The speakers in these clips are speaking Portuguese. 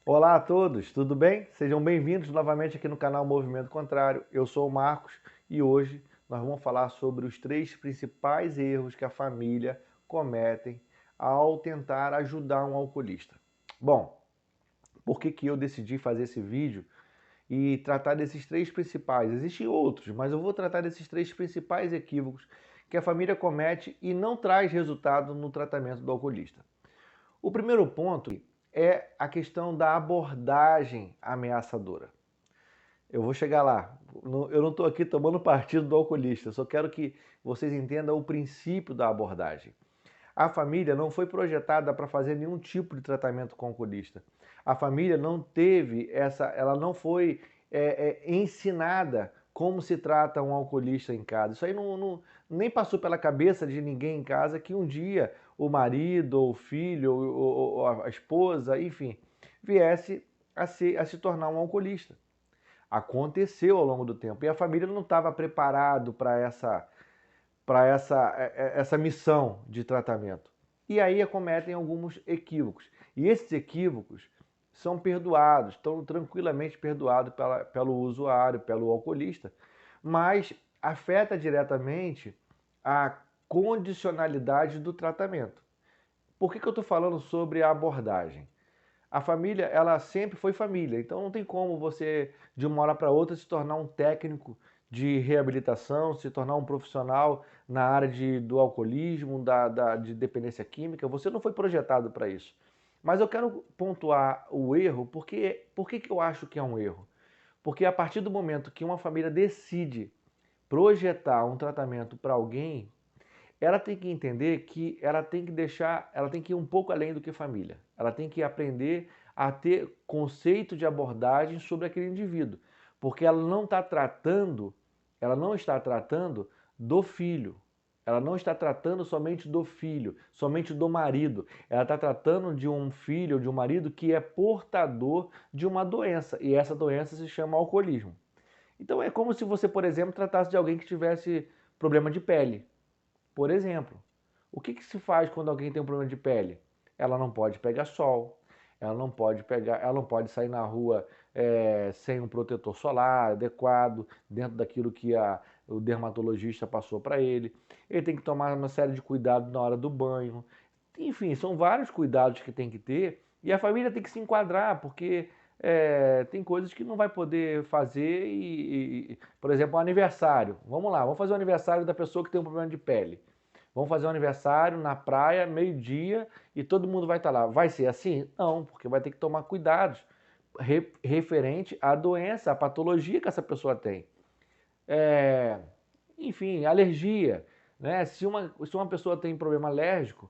Olá a todos, tudo bem? Sejam bem-vindos novamente aqui no canal Movimento Contrário. Eu sou o Marcos e hoje nós vamos falar sobre os 3 principais erros que a família cometem ao tentar ajudar um alcoolista. Bom, por que eu decidi fazer esse vídeo e tratar desses 3 principais? Existem outros, mas eu vou tratar desses 3 principais equívocos que a família comete e não traz resultado no tratamento do alcoolista. O primeiro ponto é a questão da abordagem ameaçadora. Eu vou chegar lá. Eu não estou aqui tomando partido do alcoolista, só quero que vocês entendam o princípio da abordagem. A família não foi projetada para fazer nenhum tipo de tratamento com o alcoolista. A família não teve ela não foi ensinada como se trata um alcoolista em casa. Isso aí nem passou pela cabeça de ninguém em casa que um dia o marido, ou o filho, ou a esposa, enfim, viesse a se tornar um alcoolista. Aconteceu ao longo do tempo e a família não estava preparado para essa missão de tratamento. E aí acometem alguns equívocos. E esses equívocos são perdoados, estão tranquilamente perdoados pelo usuário, pelo alcoolista, mas afeta diretamente a condicionalidade do tratamento. Por que eu estou falando sobre a abordagem? A família, ela sempre foi família, então não tem como você, de uma hora para outra, se tornar um técnico de reabilitação, se tornar um profissional na área do alcoolismo, de dependência química. Você não foi projetado para isso. Mas eu quero pontuar o erro, porque por que eu acho que é um erro? Porque a partir do momento que uma família decide projetar um tratamento para alguém, ela tem que entender que ela tem que ir um pouco além do que família. Ela tem que aprender a ter conceito de abordagem sobre aquele indivíduo, porque ela não está tratando do filho. Ela não está tratando somente do filho, somente do marido. Ela está tratando de um filho ou de um marido que é portador de uma doença, e essa doença se chama alcoolismo. Então é como se você, por exemplo, tratasse de alguém que tivesse problema de pele. Por exemplo, o que se faz quando alguém tem um problema de pele? Ela não pode pegar sol, ela não pode sair na rua sem um protetor solar adequado, dentro daquilo que o dermatologista passou para ele. Ele tem que tomar uma série de cuidados na hora do banho. Enfim, são vários cuidados que tem que ter e a família tem que se enquadrar, porque tem coisas que não vai poder fazer por exemplo, um aniversário. Vamos lá, vamos fazer o aniversário da pessoa que tem um problema de pele. Vamos fazer um aniversário na praia, meio-dia, e todo mundo vai estar lá. Vai ser assim? Não, porque vai ter que tomar cuidados referente à doença, à patologia que essa pessoa tem. É, enfim, alergia. Né? Se uma pessoa tem problema alérgico,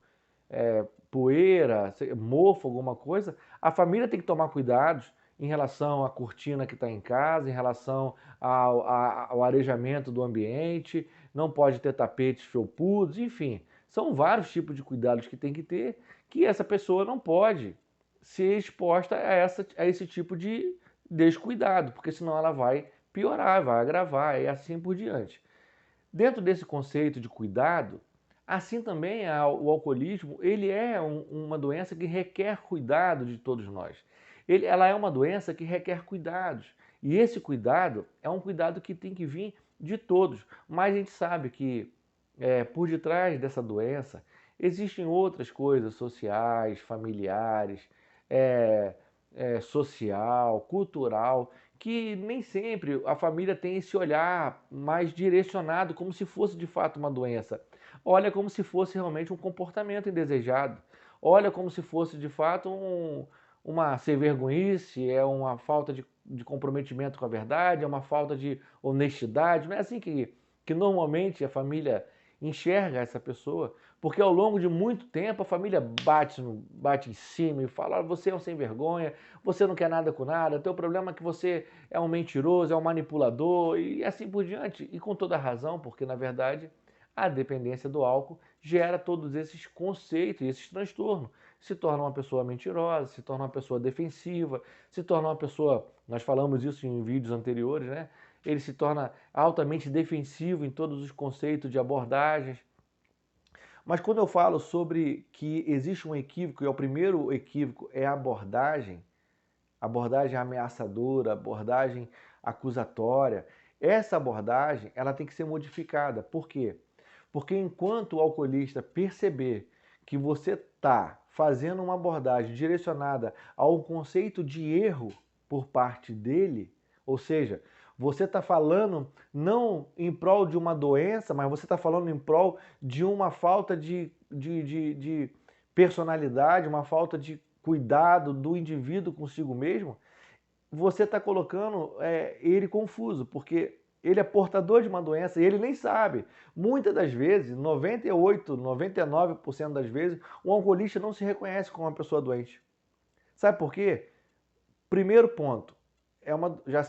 poeira, mofo, alguma coisa, a família tem que tomar cuidados em relação à cortina que está em casa, em relação ao arejamento do ambiente, não pode ter tapetes felpudos, enfim. São vários tipos de cuidados que tem que ter, que essa pessoa não pode ser exposta a esse tipo de descuidado, porque senão ela vai piorar, vai agravar e assim por diante. Dentro desse conceito de cuidado, assim também o alcoolismo, ele é uma doença que requer cuidado de todos nós. Ela é uma doença que requer cuidados. E esse cuidado é um cuidado que tem que vir de todos. Mas a gente sabe que por detrás dessa doença existem outras coisas sociais, familiares, é, social, cultural, que nem sempre a família tem esse olhar mais direcionado, como se fosse de fato uma doença. Olha como se fosse realmente um comportamento indesejado. Olha como se fosse de fato uma sem vergonhice, é uma falta de comprometimento com a verdade, é uma falta de honestidade. Não é assim que normalmente a família enxerga essa pessoa, porque ao longo de muito tempo a família bate em cima e fala: você é um sem vergonha, você não quer nada com nada, teu problema é que você é um mentiroso, é um manipulador e assim por diante. E com toda razão, porque na verdade a dependência do álcool gera todos esses conceitos e esses transtornos. Se torna uma pessoa mentirosa, se torna uma pessoa defensiva, se torna uma pessoa, nós falamos isso em vídeos anteriores, né? Ele se torna altamente defensivo em todos os conceitos de abordagens. Mas quando eu falo sobre que existe um equívoco, e o primeiro equívoco é a abordagem ameaçadora, abordagem acusatória, essa abordagem ela tem que ser modificada. Por quê? Porque enquanto o alcoolista perceber que você está fazendo uma abordagem direcionada ao conceito de erro por parte dele, ou seja, você está falando não em prol de uma doença, mas você está falando em prol de uma falta de personalidade, uma falta de cuidado do indivíduo consigo mesmo, você está colocando ele confuso, porque ele é portador de uma doença e ele nem sabe. Muitas das vezes, 98, 99% das vezes, o alcoolista não se reconhece como uma pessoa doente. Sabe por quê? Primeiro ponto, já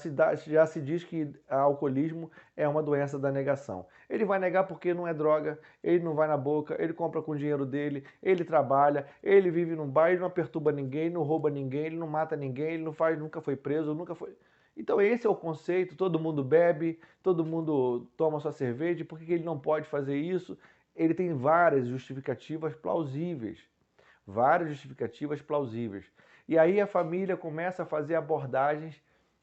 se diz que alcoolismo é uma doença da negação. Ele vai negar porque não é droga, ele não vai na boca, ele compra com o dinheiro dele, ele trabalha, ele vive num bar, ele não perturba ninguém, não rouba ninguém, ele não mata ninguém, ele não faz, nunca foi preso, nunca foi. Então esse é o conceito, todo mundo bebe, todo mundo toma sua cerveja, por que ele não pode fazer isso? Ele tem várias justificativas plausíveis. Várias justificativas plausíveis. E aí a família começa a fazer abordagens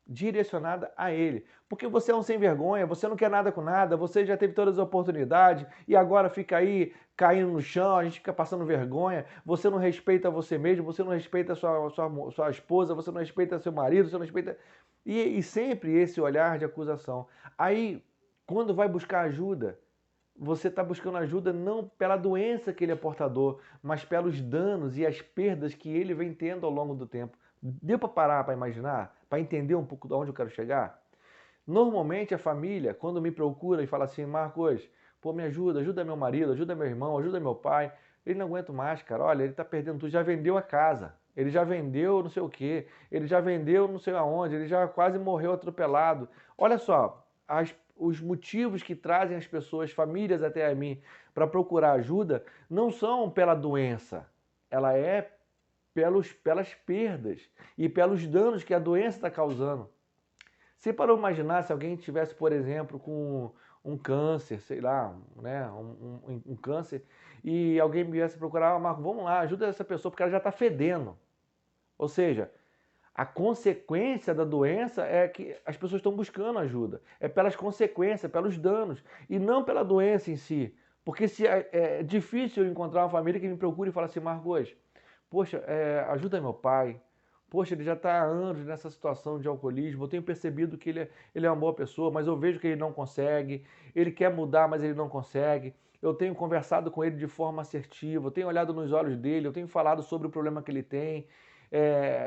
direcionadas a ele. Porque você é um sem vergonha, você não quer nada com nada, você já teve todas as oportunidades e agora fica aí caindo no chão, a gente fica passando vergonha, você não respeita você mesmo, você não respeita sua esposa, você não respeita seu marido, você não respeita... E sempre esse olhar de acusação. Aí, quando vai buscar ajuda, você está buscando ajuda não pela doença que ele é portador, mas pelos danos e as perdas que ele vem tendo ao longo do tempo. Deu para parar para imaginar? Para entender um pouco de onde eu quero chegar? Normalmente a família, quando me procura e fala assim, Marcos, pô, me ajuda, ajuda meu marido, ajuda meu irmão, ajuda meu pai, ele não aguenta mais, cara, olha, ele está perdendo tudo, já vendeu a casa, ele já vendeu não sei o quê, ele já vendeu não sei aonde, ele já quase morreu atropelado. Olha só, os motivos que trazem as pessoas, famílias até a mim, para procurar ajuda, não são pela doença, ela é pelas perdas e pelos danos que a doença está causando. Você parou para imaginar se alguém tivesse, por exemplo, com um câncer, sei lá, né, um câncer, e alguém viesse procurar, ah, Marco, vamos lá, ajuda essa pessoa, porque ela já está fedendo. Ou seja, a consequência da doença é que as pessoas estão buscando ajuda. É pelas consequências, pelos danos, e não pela doença em si. Porque se é difícil eu encontrar uma família que me procure e fale assim, Marcos, poxa, ajuda meu pai. Poxa, ele já está há anos nessa situação de alcoolismo. Eu tenho percebido que ele é uma boa pessoa, mas eu vejo que ele não consegue. Ele quer mudar, mas ele não consegue. Eu tenho conversado com ele de forma assertiva, eu tenho olhado nos olhos dele, eu tenho falado sobre o problema que ele tem.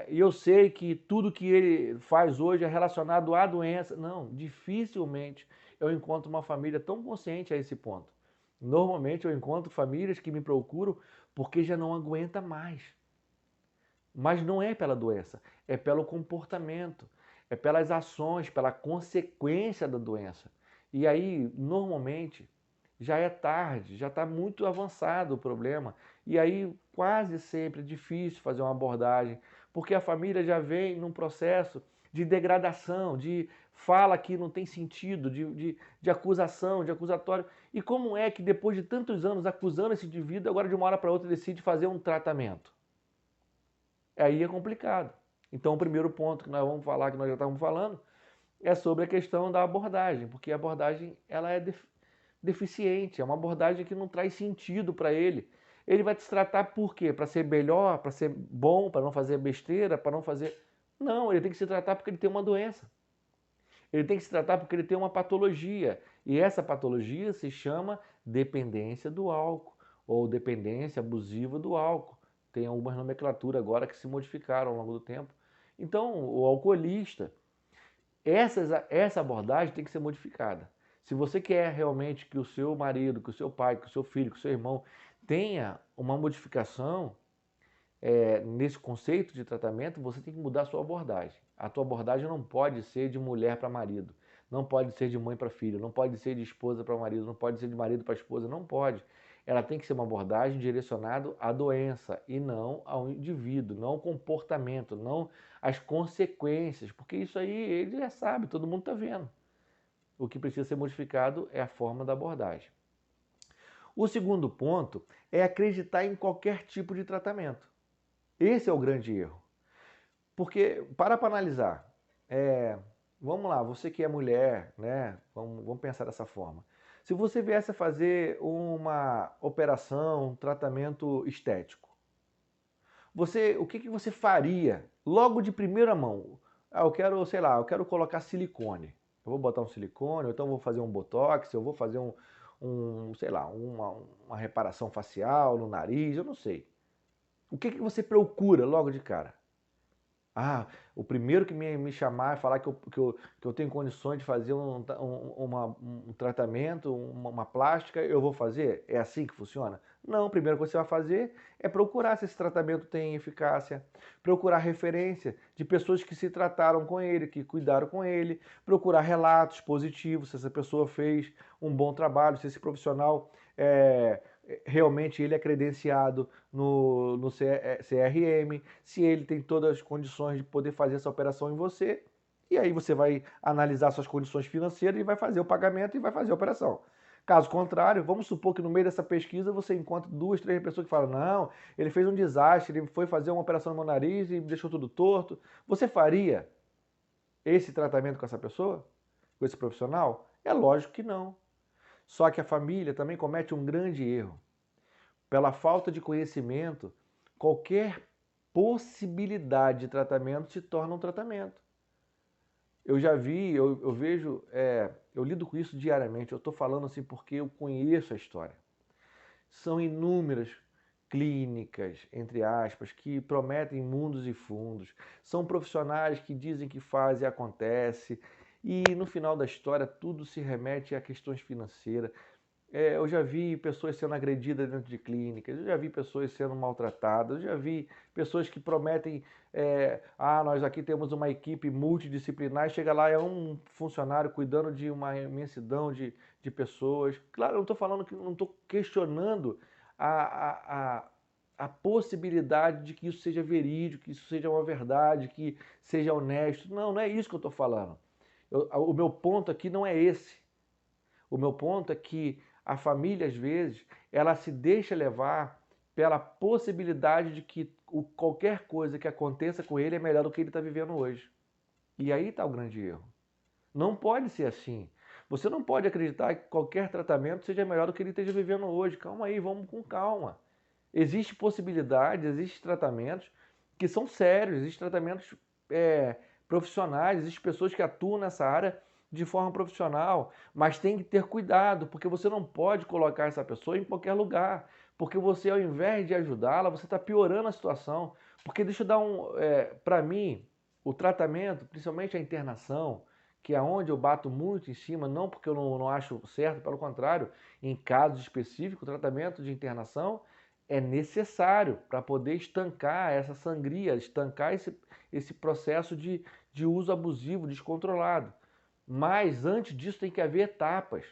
E eu sei que tudo que ele faz hoje é relacionado à doença. Não, dificilmente eu encontro uma família tão consciente a esse ponto. Normalmente eu encontro famílias que me procuram porque já não aguenta mais. Mas não é pela doença, é pelo comportamento, é pelas ações, pela consequência da doença. E aí, normalmente, já é tarde, já está muito avançado o problema. E aí, quase sempre é difícil fazer uma abordagem, porque a família já vem num processo de degradação, de fala que não tem sentido, de acusação, de acusatório. E como é que depois de tantos anos acusando esse indivíduo, agora de uma hora para outra decide fazer um tratamento? Aí é complicado. Então, o primeiro ponto que nós vamos falar, que nós já estávamos falando, é sobre a questão da abordagem, porque a abordagem ela é deficiente, é uma abordagem que não traz sentido para ele. Ele vai te tratar por quê? Para ser melhor, para ser bom, para não fazer besteira, para não fazer... Não, ele tem que se tratar porque ele tem uma doença. Ele tem que se tratar porque ele tem uma patologia. E essa patologia se chama dependência do álcool ou dependência abusiva do álcool. Tem algumas nomenclaturas agora que se modificaram ao longo do tempo. Então, o alcoolista, essa abordagem tem que ser modificada. Se você quer realmente que o seu marido, que o seu pai, que o seu filho, que o seu irmão tenha uma modificação, nesse conceito de tratamento, você tem que mudar a sua abordagem. A tua abordagem não pode ser de mulher para marido, não pode ser de mãe para filho, não pode ser de esposa para marido, não pode ser de marido para esposa, não pode. Ela tem que ser uma abordagem direcionada à doença e não ao indivíduo, não ao comportamento, não às consequências, porque isso aí ele já sabe, todo mundo está vendo. O que precisa ser modificado é a forma da abordagem. O segundo ponto é acreditar em qualquer tipo de tratamento. Esse é o grande erro. Porque, para analisar, vamos lá, você que é mulher, né? Vamos pensar dessa forma. Se você viesse a fazer uma operação, um tratamento estético, o que que você faria logo de primeira mão? Ah, eu quero, sei lá, eu quero colocar silicone. Eu vou botar um silicone, ou então vou fazer um botox, eu vou fazer sei lá, uma reparação facial no nariz, eu não sei. O que que você procura logo de cara? Ah, o primeiro que me chamar e falar que eu tenho condições de fazer um tratamento, uma plástica, eu vou fazer? É assim que funciona? Não, o primeiro que você vai fazer é procurar se esse tratamento tem eficácia, procurar referência de pessoas que se trataram com ele, que cuidaram com ele, procurar relatos positivos, se essa pessoa fez um bom trabalho, se esse profissional realmente ele é credenciado no CRM, se ele tem todas as condições de poder fazer essa operação em você, e aí você vai analisar suas condições financeiras e vai fazer o pagamento e vai fazer a operação. Caso contrário, vamos supor que no meio dessa pesquisa você encontra 2, 3 pessoas que falam: não, ele fez um desastre, ele foi fazer uma operação no meu nariz e deixou tudo torto. Você faria esse tratamento com essa pessoa? Com esse profissional? É lógico que não. Só que a família também comete um grande erro. Pela falta de conhecimento, qualquer possibilidade de tratamento se torna um tratamento. Eu já vi, eu vejo, eu lido com isso diariamente. Eu estou falando assim porque eu conheço a história. São inúmeras clínicas, entre aspas, que prometem mundos e fundos. São profissionais que dizem que faz e acontece. E no final da história, tudo se remete a questões financeiras. Eu já vi pessoas sendo agredidas dentro de clínicas, eu já vi pessoas sendo maltratadas, eu já vi pessoas que prometem, nós aqui temos uma equipe multidisciplinar, e chega lá, é um funcionário cuidando de uma imensidão de pessoas. Claro, eu não estou falando que não estou questionando a, a, a, a possibilidade de que isso seja verídico, que isso seja uma verdade, que seja honesto. Não, não é isso que eu estou falando. O meu ponto aqui não é esse. O meu ponto é que a família, às vezes, ela se deixa levar pela possibilidade de que qualquer coisa que aconteça com ele é melhor do que ele está vivendo hoje. E aí está o grande erro. Não pode ser assim. Você não pode acreditar que qualquer tratamento seja melhor do que ele esteja vivendo hoje. Calma aí, vamos com calma. Existem possibilidades, existem tratamentos que são sérios, existem tratamentos profissionais, existem pessoas que atuam nessa área de forma profissional, mas tem que ter cuidado, porque você não pode colocar essa pessoa em qualquer lugar, porque você, ao invés de ajudá-la, você está piorando a situação. Porque deixa eu dar para mim, o tratamento, principalmente a internação, que é onde eu bato muito em cima, não porque eu não acho certo, pelo contrário, em casos específicos, o tratamento de internação é necessário para poder estancar essa sangria, estancar esse processo de uso abusivo, descontrolado. Mas antes disso tem que haver etapas.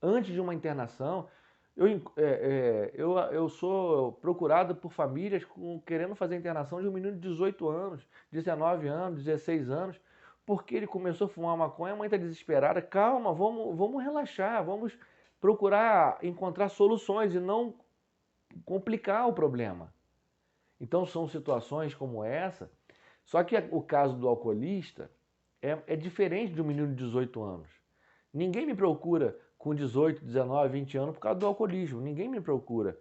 Antes de uma internação, eu sou procurado por famílias querendo fazer internação de um menino de 18 anos, 19 anos, 16 anos, porque ele começou a fumar maconha, a mãe está desesperada. Calma, vamos relaxar, vamos procurar encontrar soluções e não complicar o problema. Então são situações como essa. Só que o caso do alcoolista é diferente de um menino de 18 anos. Ninguém me procura com 18, 19, 20 anos por causa do alcoolismo. Ninguém me procura.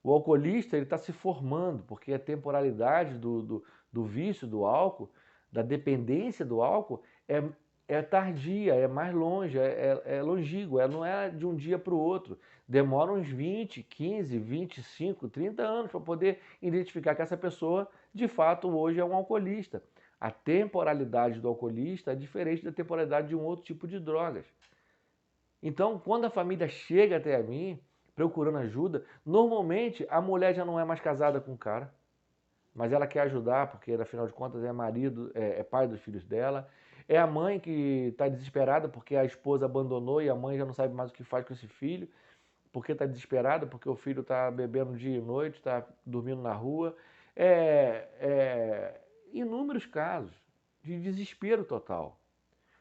O alcoolista ele está se formando, porque a temporalidade do vício do álcool, da dependência do álcool, é tardia, é mais longe, é longínqua, não é de um dia para o outro. Demora uns 20, 15, 25, 30 anos para poder identificar que essa pessoa, de fato, hoje é um alcoolista. A temporalidade do alcoolista é diferente da temporalidade de um outro tipo de drogas. Então, quando a família chega até a mim, procurando ajuda, normalmente a mulher já não é mais casada com o cara, mas ela quer ajudar, porque afinal de contas é marido, é pai dos filhos dela. É a mãe que está desesperada porque a esposa abandonou e a mãe já não sabe mais o que faz com esse filho, porque está desesperada, porque o filho está bebendo dia e noite, está dormindo na rua. Inúmeros casos de desespero total.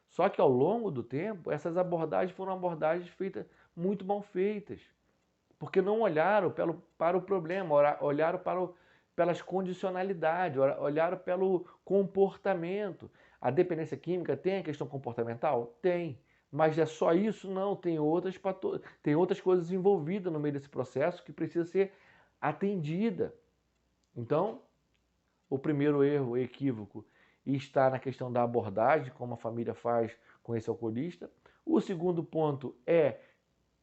Só que ao longo do tempo, essas abordagens foram abordagens feitas muito mal feitas. porque não olharam para o problema, olharam pelas condicionalidades, olharam pelo comportamento. A dependência química tem a questão comportamental? Tem. Mas é só isso? Não, tem outras coisas envolvidas no meio desse processo que precisa ser atendida. Então, o primeiro erro, equívoco, está na questão da abordagem, como a família faz com esse alcoolista. O segundo ponto é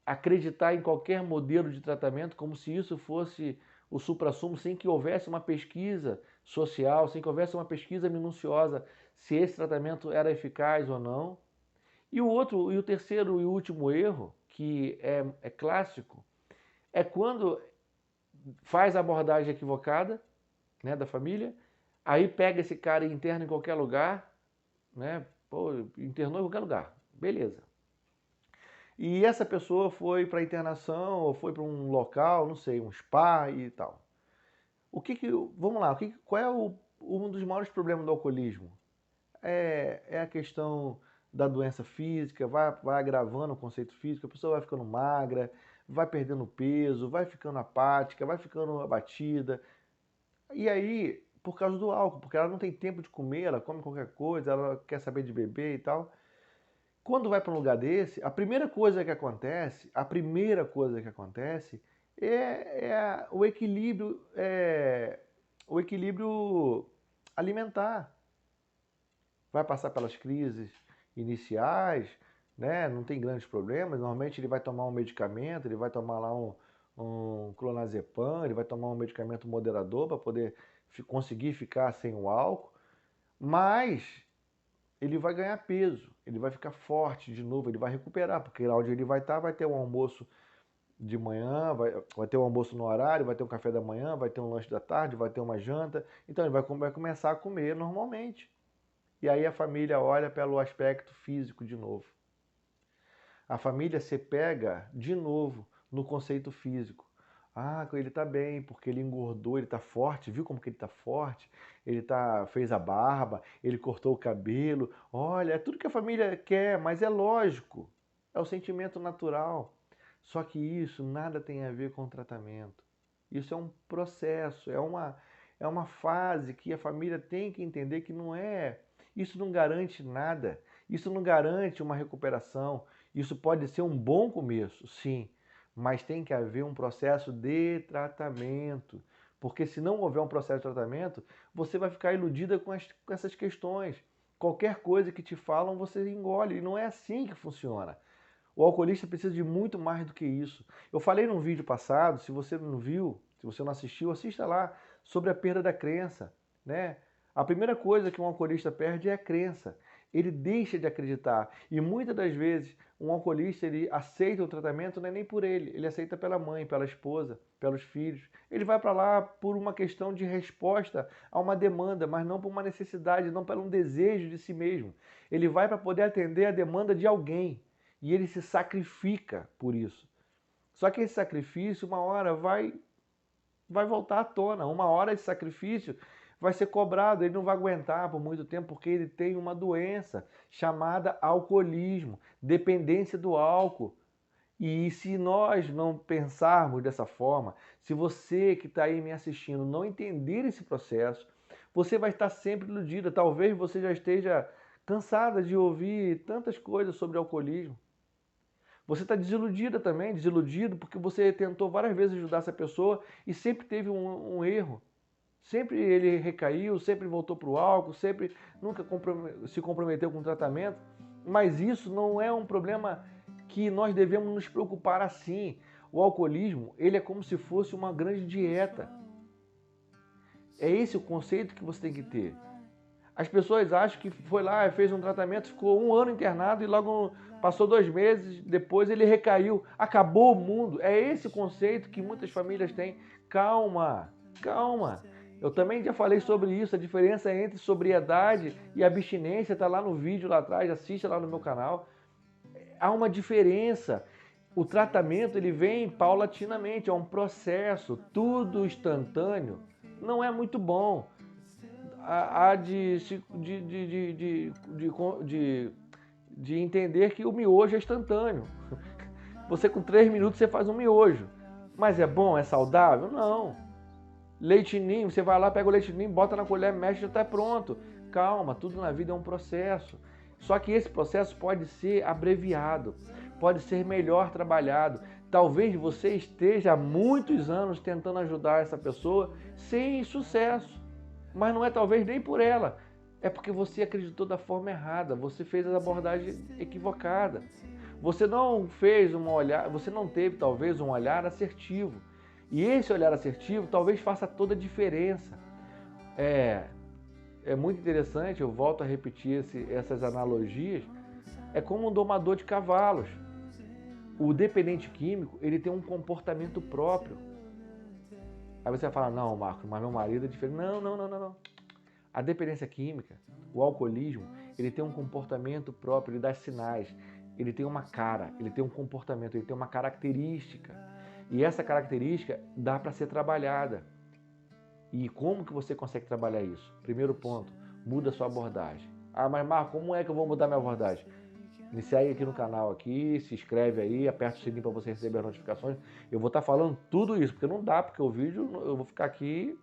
acreditar em qualquer modelo de tratamento como se isso fosse o suprassumo, sem que houvesse uma pesquisa social, sem que houvesse uma pesquisa minuciosa se esse tratamento era eficaz ou não. E o terceiro e último erro, que é clássico, é quando faz a abordagem equivocada, né, da família, aí pega esse cara e interna em qualquer lugar, né? Pô, internou em qualquer lugar, beleza. E essa pessoa foi para internação ou foi para um local, não sei, um spa e tal. Vamos lá, qual é um dos maiores problemas do alcoolismo? É a questão da doença física, vai agravando o conceito físico, a pessoa vai ficando magra, vai perdendo peso, vai ficando apática, vai ficando abatida. E aí, por causa do álcool, porque ela não tem tempo de comer, ela come qualquer coisa, ela quer saber de beber e tal. Quando vai para um lugar desse, a primeira coisa que acontece é o equilíbrio alimentar. Vai passar pelas crises iniciais, né? Não tem grandes problemas. Normalmente ele vai tomar um medicamento, ele vai tomar lá um clonazepam, ele vai tomar um medicamento moderador para poder conseguir ficar sem o álcool, mas ele vai ganhar peso, ele vai ficar forte de novo, ele vai recuperar, porque lá onde ele vai estar vai ter um almoço de manhã, vai ter um almoço no horário, vai ter um café da manhã, vai ter um lanche da tarde, vai ter uma janta, então ele vai começar a comer normalmente. E aí a família olha pelo aspecto físico de novo. A família se pega de novo no conceito físico. Ah, ele está bem, porque ele engordou, ele está forte, viu como que ele está forte? Fez a barba, ele cortou o cabelo. Olha, é tudo que a família quer, mas é lógico. É o sentimento natural. Só que isso nada tem a ver com o tratamento. Isso é um processo, é uma fase que a família tem que entender que não é. Isso não garante nada. Isso não garante uma recuperação. Isso pode ser um bom começo, sim, mas tem que haver um processo de tratamento. Porque se não houver um processo de tratamento, você vai ficar iludida com essas questões. Qualquer coisa que te falam, você engole. E não é assim que funciona. O alcoolista precisa de muito mais do que isso. Eu falei num vídeo passado, se você não viu, se você não assistiu, assista lá, sobre a perda da crença, né? A primeira coisa que um alcoolista perde é a crença. Ele deixa de acreditar. E muitas das vezes, um alcoolista ele aceita o tratamento não é nem por ele aceita pela mãe, pela esposa, pelos filhos. Ele vai para lá por uma questão de resposta a uma demanda, mas não por uma necessidade, não por um desejo de si mesmo. Ele vai para poder atender a demanda de alguém. E ele se sacrifica por isso. Só que esse sacrifício, uma hora, vai voltar à tona. Uma hora esse sacrifício vai ser cobrado. Ele não vai aguentar por muito tempo porque ele tem uma doença chamada alcoolismo, dependência do álcool. E se nós não pensarmos dessa forma, se você que está aí me assistindo não entender esse processo, você vai estar sempre iludida. Talvez você já esteja cansada de ouvir tantas coisas sobre alcoolismo. Você está desiludida também, desiludido, porque você tentou várias vezes ajudar essa pessoa e sempre teve um erro. Sempre ele recaiu, sempre voltou para o álcool, sempre nunca se comprometeu com o tratamento. Mas isso não é um problema que nós devemos nos preocupar assim. O alcoolismo, ele é como se fosse uma grande dieta. É esse o conceito que você tem que ter. As pessoas acham que foi lá, fez um tratamento, ficou 1 ano internado e logo passou 2 meses, depois ele recaiu. Acabou o mundo. É esse o conceito que muitas famílias têm. Calma, calma. Eu também já falei sobre isso, a diferença entre sobriedade e abstinência está lá no vídeo lá atrás, assista lá no meu canal. Há uma diferença. O tratamento ele vem paulatinamente, é um processo, tudo instantâneo. Não é muito bom. Há de entender que o miojo é instantâneo. Você com 3 minutos você faz um miojo. Mas é bom, é saudável? Não. Leite ninho, você vai lá, pega o leite ninho, bota na colher, mexe, já está pronto. Calma, tudo na vida é um processo. Só que esse processo pode ser abreviado, pode ser melhor trabalhado. Talvez você esteja há muitos anos tentando ajudar essa pessoa sem sucesso, mas não é talvez nem por ela. É porque você acreditou da forma errada, você fez a abordagem equivocada. Você não fez você não teve talvez um olhar assertivo. E esse olhar assertivo talvez faça toda a diferença. É muito interessante, eu volto a repetir essas analogias. É como um domador de cavalos. O dependente químico, ele tem um comportamento próprio. Aí você vai falar, não, Marcos, mas meu marido é diferente. Não. A dependência química, o alcoolismo, ele tem um comportamento próprio, ele dá sinais. Ele tem uma cara, ele tem um comportamento, ele tem uma característica. E essa característica dá para ser trabalhada. E como que você consegue trabalhar isso? Primeiro ponto, muda a sua abordagem. Ah, mas Marco, como é que eu vou mudar minha abordagem? Me segue aqui no canal, aqui, se inscreve aí, aperta o sininho para você receber as notificações. Eu vou estar falando tudo isso, porque não dá, porque o vídeo, eu vou ficar aqui...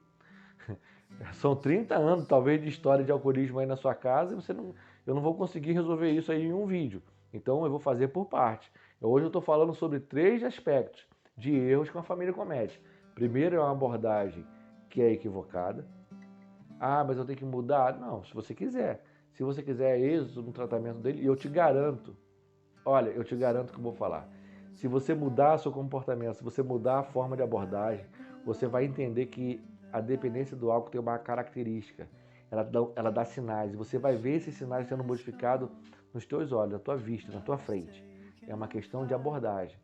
São 30 anos, talvez, de história de alcoolismo aí na sua casa e eu não vou conseguir resolver isso aí em um vídeo. Então, eu vou fazer por parte. Hoje eu estou falando sobre 3 aspectos de erros que uma família comete. Primeiro é uma abordagem que é equivocada. Ah, mas eu tenho que mudar? Não, se você quiser. Se você quiser êxito no tratamento dele, e eu te garanto, olha, eu te garanto que eu vou falar. Se você mudar seu comportamento, se você mudar a forma de abordagem, você vai entender que a dependência do álcool tem uma característica. Ela dá sinais, e você vai ver esses sinais sendo modificados nos teus olhos, na tua vista, na tua frente. É uma questão de abordagem.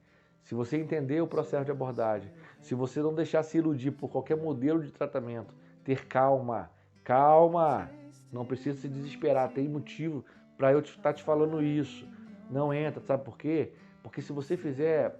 Se você entender o processo de abordagem, se você não deixar se iludir por qualquer modelo de tratamento, ter calma, não precisa se desesperar, tem motivo para eu estar te falando isso. Não entra, sabe por quê? Porque se você fizer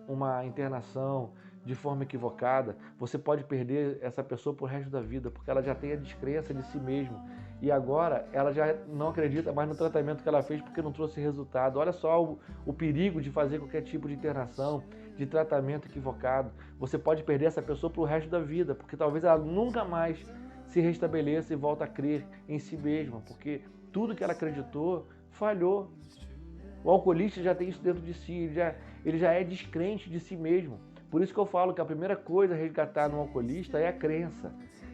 uma internação de forma equivocada, você pode perder essa pessoa pro resto da vida, porque ela já tem a descrença de si mesma. E agora ela já não acredita mais no tratamento que ela fez porque não trouxe resultado. Olha só o perigo de fazer qualquer tipo de internação, de tratamento equivocado. Você pode perder essa pessoa pro resto da vida, porque talvez ela nunca mais se restabeleça e volta a crer em si mesma, porque tudo que ela acreditou falhou. O alcoolista já tem isso dentro de si, ele já é descrente de si mesmo. Por isso que eu falo que a primeira coisa a resgatar no alcoolista é a crença.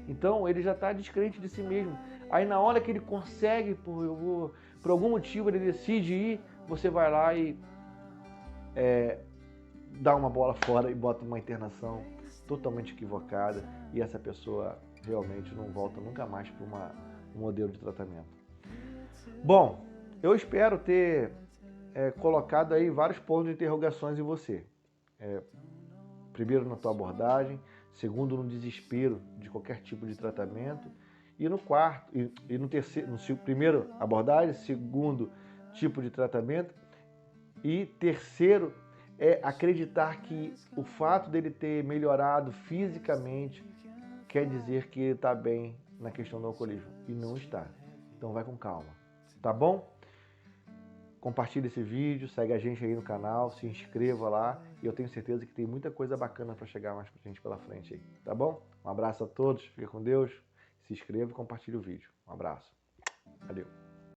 Então ele já está descrente de si mesmo. Aí na hora que ele consegue, por algum motivo ele decide ir, você vai lá e dá uma bola fora e bota uma internação totalmente equivocada e essa pessoa realmente não volta nunca mais para um modelo de tratamento. Bom, eu espero ter colocado aí vários pontos de interrogações em você. Primeiro na tua abordagem, segundo no desespero de qualquer tipo de tratamento e no quarto e no terceiro, primeiro abordagem, segundo tipo de tratamento e terceiro é acreditar que o fato dele ter melhorado fisicamente quer dizer que ele está bem na questão do alcoolismo e não está. Então vai com calma, tá bom? Compartilhe esse vídeo, segue a gente aí no canal, se inscreva lá e eu tenho certeza que tem muita coisa bacana para chegar mais pra gente pela frente aí, tá bom? Um abraço a todos, fica com Deus, se inscreva e compartilhe o vídeo. Um abraço, valeu!